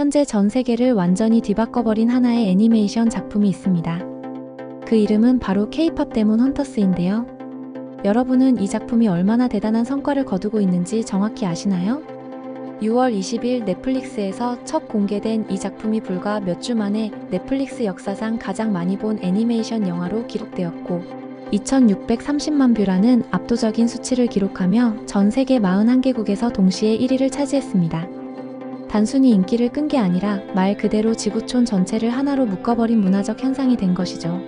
현재 전 세계를 완전히 뒤바꿔버린 하나의 애니메이션 작품이 있습니다. 그 이름은 바로 K-팝 데몬 헌터스인데요. 여러분은 이 작품이 얼마나 대단한 성과를 거두고 있는지 정확히 아시나요? 6월 20일 넷플릭스에서 첫 공개된 이 작품이 불과 몇 주 만에 넷플릭스 역사상 가장 많이 본 애니메이션 영화로 기록되었고 2630만 뷰라는 압도적인 수치를 기록하며 전 세계 41개국에서 동시에 1위를 차지했습니다. 단순히 인기를 끈 게 아니라 말 그대로 지구촌 전체를 하나로 묶어버린 문화적 현상이 된 것이죠.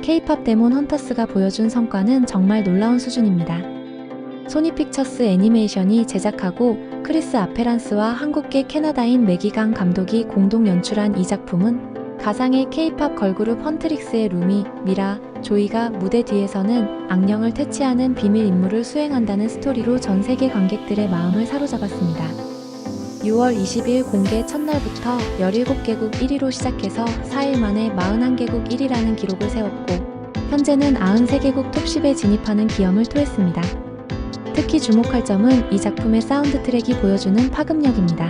K-팝 데몬 헌터스가 보여준 성과는 정말 놀라운 수준입니다. 소니픽처스 애니메이션이 제작하고 크리스 아페란스와 한국계 캐나다인 매기강 감독이 공동 연출한 이 작품은 가상의 K-팝 걸그룹 헌트릭스의 루미, 미라, 조이가 무대 뒤에서는 악령을 퇴치하는 비밀 임무를 수행한다는 스토리로 전 세계 관객들의 마음을 사로잡았습니다. 6월 20일 공개 첫날부터 17개국 1위로 시작해서 4일 만에 41개국 1위라는 기록을 세웠고 현재는 93개국 톱10에 진입하는 기염을 토했습니다. 특히 주목할 점은 이 작품의 사운드 트랙이 보여주는 파급력입니다.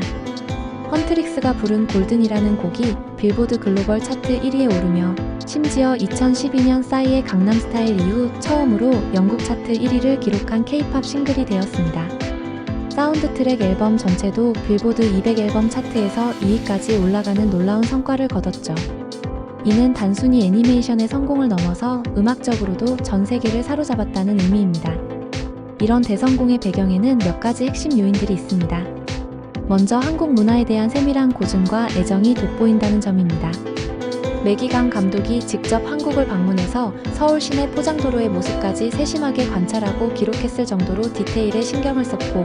헌트릭스가 부른 골든이라는 곡이 빌보드 글로벌 차트 1위에 오르며 심지어 2012년 싸이의 강남스타일 이후 처음으로 영국 차트 1위를 기록한 K-팝 싱글이 되었습니다. 사운드 트랙 앨범 전체도 빌보드 200 앨범 차트에서 2위까지 올라가는 놀라운 성과를 거뒀죠. 이는 단순히 애니메이션의 성공을 넘어서 음악적으로도 전 세계를 사로잡았다는 의미입니다. 이런 대성공의 배경에는 몇 가지 핵심 요인들이 있습니다. 먼저 한국 문화에 대한 세밀한 고증과 애정이 돋보인다는 점입니다. 매기강 감독이 직접 한국을 방문해서 서울 시내 포장도로의 모습까지 세심하게 관찰하고 기록했을 정도로 디테일에 신경을 썼고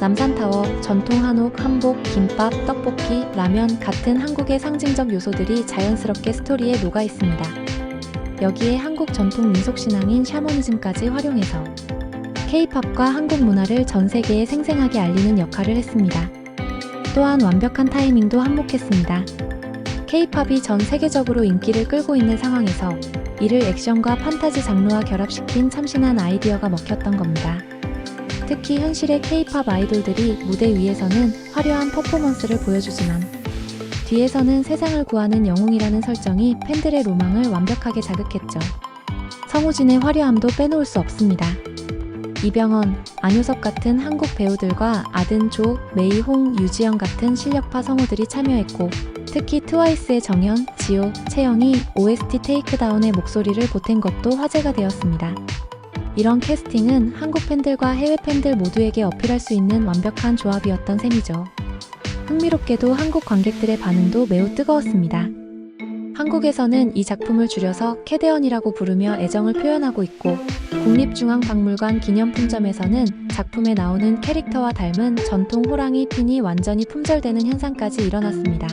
남산타워, 전통 한옥, 한복, 김밥, 떡볶이, 라면 같은 한국의 상징적 요소들이 자연스럽게 스토리에 녹아 있습니다. 여기에 한국 전통 민속신앙인 샤머니즘까지 활용해서 K-팝과 한국 문화를 전 세계에 생생하게 알리는 역할을 했습니다. 또한 완벽한 타이밍도 한몫했습니다. K-팝이 전 세계적으로 인기를 끌고 있는 상황에서 이를 액션과 판타지 장르와 결합시킨 참신한 아이디어가 먹혔던 겁니다. 특히 현실의 K-팝 아이돌들이 무대 위에서는 화려한 퍼포먼스를 보여주지만 뒤에서는 세상을 구하는 영웅이라는 설정이 팬들의 로망을 완벽하게 자극했죠. 성우진의 화려함도 빼놓을 수 없습니다. 이병헌, 안효섭 같은 한국 배우들과 아든, 조, 메이, 홍, 유지영 같은 실력파 성우들이 참여했고 특히 트와이스의 정연, 지호, 채영이 OST 테이크다운의 목소리를 보탠 것도 화제가 되었습니다. 이런 캐스팅은 한국 팬들과 해외 팬들 모두에게 어필할 수 있는 완벽한 조합이었던 셈이죠. 흥미롭게도 한국 관객들의 반응도 매우 뜨거웠습니다. 한국에서는 이 작품을 줄여서 캐대언이라고 부르며 애정을 표현하고 있고 국립중앙박물관 기념품점에서는 작품에 나오는 캐릭터와 닮은 전통 호랑이 핀이 완전히 품절되는 현상까지 일어났습니다.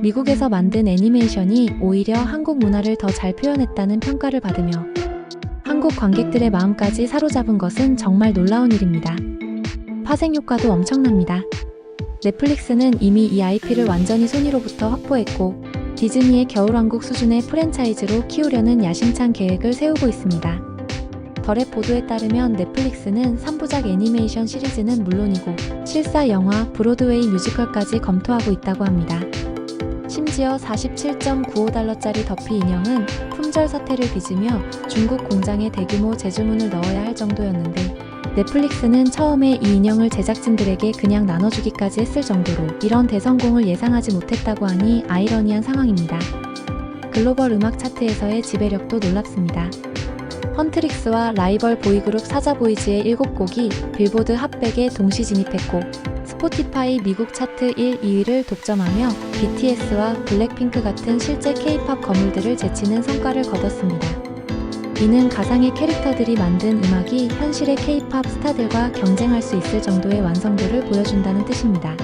미국에서 만든 애니메이션이 오히려 한국 문화를 더 잘 표현했다는 평가를 받으며 한국 관객들의 마음까지 사로잡은 것은 정말 놀라운 일입니다. 파생 효과도 엄청납니다. 넷플릭스는 이미 이 IP를 완전히 소니로부터 확보했고 디즈니의 겨울왕국 수준의 프랜차이즈로 키우려는 야심찬 계획을 세우고 있습니다. 더랩 보도에 따르면 넷플릭스는 3부작 애니메이션 시리즈는 물론이고 실사 영화, 브로드웨이 뮤지컬까지 검토하고 있다고 합니다. 심지어 47.95달러짜리 더피 인형은 품절 사태를 빚으며 중국 공장에 대규모 재주문을 넣어야 할 정도였는데 넷플릭스는 처음에 이 인형을 제작진들에게 그냥 나눠주기까지 했을 정도로 이런 대성공을 예상하지 못했다고 하니 아이러니한 상황입니다. 글로벌 음악 차트에서의 지배력도 놀랍습니다. 헌트릭스와 라이벌 보이그룹 사자보이즈의 7곡이 빌보드 핫100에 동시 진입했고 스포티파이 미국 차트 1, 2위를 독점하며 BTS와 블랙핑크 같은 실제 K-팝 거물들을 제치는 성과를 거뒀습니다. 이는 가상의 캐릭터들이 만든 음악이 현실의 K-팝 스타들과 경쟁할 수 있을 정도의 완성도를 보여준다는 뜻입니다.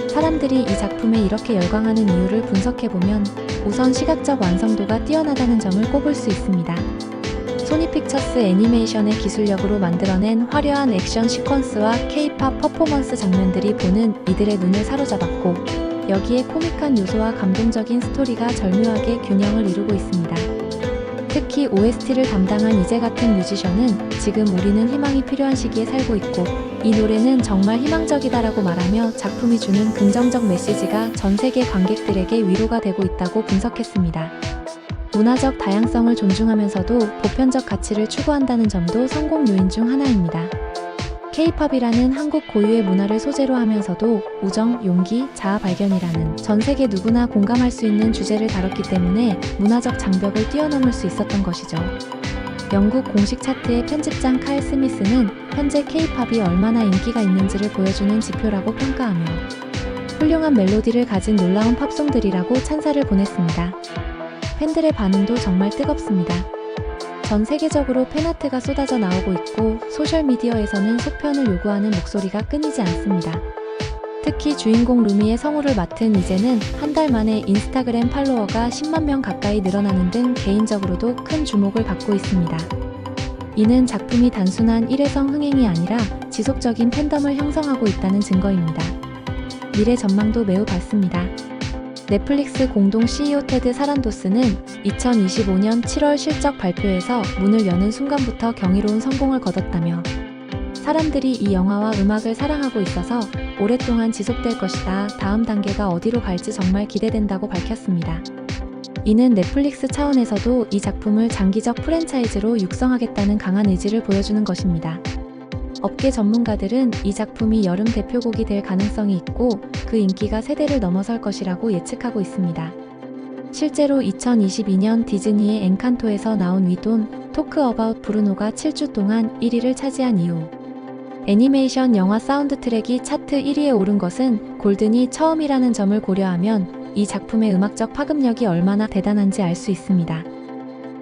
사람들이 이 작품에 이렇게 열광하는 이유를 분석해보면 우선 시각적 완성도가 뛰어나다는 점을 꼽을 수 있습니다. 소니픽처스 애니메이션의 기술력으로 만들어낸 화려한 액션 시퀀스와 K-팝 퍼포먼스 장면들이 보는 이들의 눈을 사로잡았고 여기에 코믹한 요소와 감동적인 스토리가 절묘하게 균형을 이루고 있습니다. 특히 OST를 담당한 이제 같은 뮤지션은 지금 우리는 희망이 필요한 시기에 살고 있고 이 노래는 정말 희망적이다라고 말하며 작품이 주는 긍정적 메시지가 전 세계 관객들에게 위로가 되고 있다고 분석했습니다. 문화적 다양성을 존중하면서도 보편적 가치를 추구한다는 점도 성공 요인 중 하나입니다. K-팝이라는 한국 고유의 문화를 소재로 하면서도 우정, 용기, 자아 발견이라는 전 세계 누구나 공감할 수 있는 주제를 다뤘기 때문에 문화적 장벽을 뛰어넘을 수 있었던 것이죠. 영국 공식 차트의 편집장 칼 스미스는 현재 K-팝이 얼마나 인기가 있는지를 보여주는 지표라고 평가하며 훌륭한 멜로디를 가진 놀라운 팝송들이라고 찬사를 보냈습니다. 팬들의 반응도 정말 뜨겁습니다. 전 세계적으로 팬아트가 쏟아져 나오고 있고 소셜미디어에서는 속편을 요구하는 목소리가 끊이지 않습니다. 특히 주인공 루미의 성우를 맡은 이제는 한 달 만에 인스타그램 팔로워가 10만 명 가까이 늘어나는 등 개인적으로도 큰 주목을 받고 있습니다. 이는 작품이 단순한 일회성 흥행이 아니라 지속적인 팬덤을 형성하고 있다는 증거입니다. 미래 전망도 매우 밝습니다. 넷플릭스 공동 CEO 테드 사란도스는 2025년 7월 실적 발표에서 문을 여는 순간부터 경이로운 성공을 거뒀다며 사람들이 이 영화와 음악을 사랑하고 있어서 오랫동안 지속될 것이다. 다음 단계가 어디로 갈지 정말 기대된다고 밝혔습니다. 이는 넷플릭스 차원에서도 이 작품을 장기적 프랜차이즈로 육성하겠다는 강한 의지를 보여주는 것입니다. 업계 전문가들은 이 작품이 여름 대표곡이 될 가능성이 있고 그 인기가 세대를 넘어설 것이라고 예측하고 있습니다. 실제로 2022년 디즈니의 엔칸토에서 나온 위돈, 토크 어바웃 브루노가 7주 동안 1위를 차지한 이후 애니메이션 영화 사운드 트랙이 차트 1위에 오른 것은 골든이 처음이라는 점을 고려하면 이 작품의 음악적 파급력이 얼마나 대단한지 알 수 있습니다.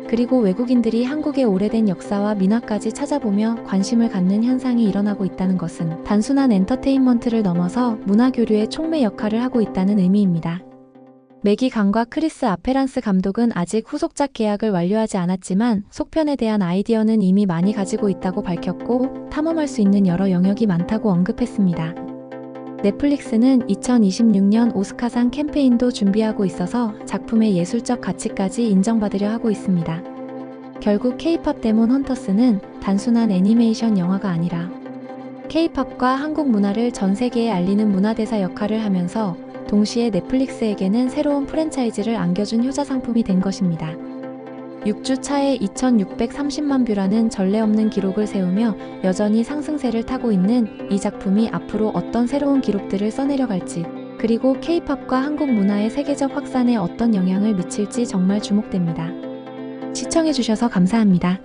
그리고 외국인들이 한국의 오래된 역사와 민화까지 찾아보며 관심을 갖는 현상이 일어나고 있다는 것은 단순한 엔터테인먼트를 넘어서 문화교류의 촉매 역할을 하고 있다는 의미입니다. 매기 강과 크리스 아페란스 감독은 아직 후속작 계약을 완료하지 않았지만 속편에 대한 아이디어는 이미 많이 가지고 있다고 밝혔고 탐험할 수 있는 여러 영역이 많다고 언급했습니다. 넷플릭스는 2026년 오스카상 캠페인도 준비하고 있어서 작품의 예술적 가치까지 인정받으려 하고 있습니다. 결국 K-팝 데몬 헌터스는 단순한 애니메이션 영화가 아니라 K-팝과 한국 문화를 전 세계에 알리는 문화대사 역할을 하면서 동시에 넷플릭스에게는 새로운 프랜차이즈를 안겨준 효자 상품이 된 것입니다. 6주 차에 2630만 뷰라는 전례 없는 기록을 세우며 여전히 상승세를 타고 있는 이 작품이 앞으로 어떤 새로운 기록들을 써내려갈지, 그리고 K-팝과 한국 문화의 세계적 확산에 어떤 영향을 미칠지 정말 주목됩니다. 시청해주셔서 감사합니다.